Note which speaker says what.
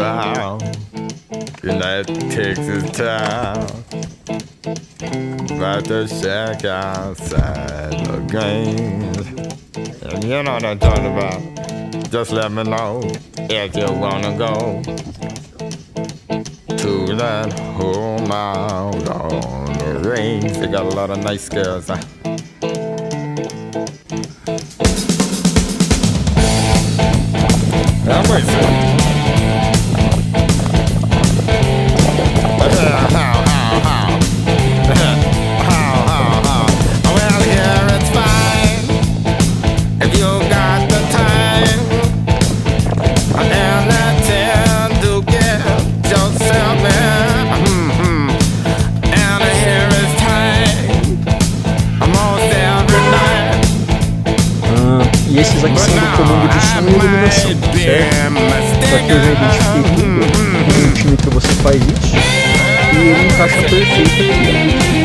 Speaker 1: found. That Texas town, about to check outside the games. And you know what I'm talking about. Just let me know if you wanna go to that home out on the range. They got a lot of nice girls. I'm waiting. Well, here it's fine if you got the time and the time to get yourself in. And here it's time almost every night.
Speaker 2: E esses aqui são do comando de som e iluminação, certo? Só que eu já identifiquei tudo no time que você faz isso e ele encaixa perfeito aqui.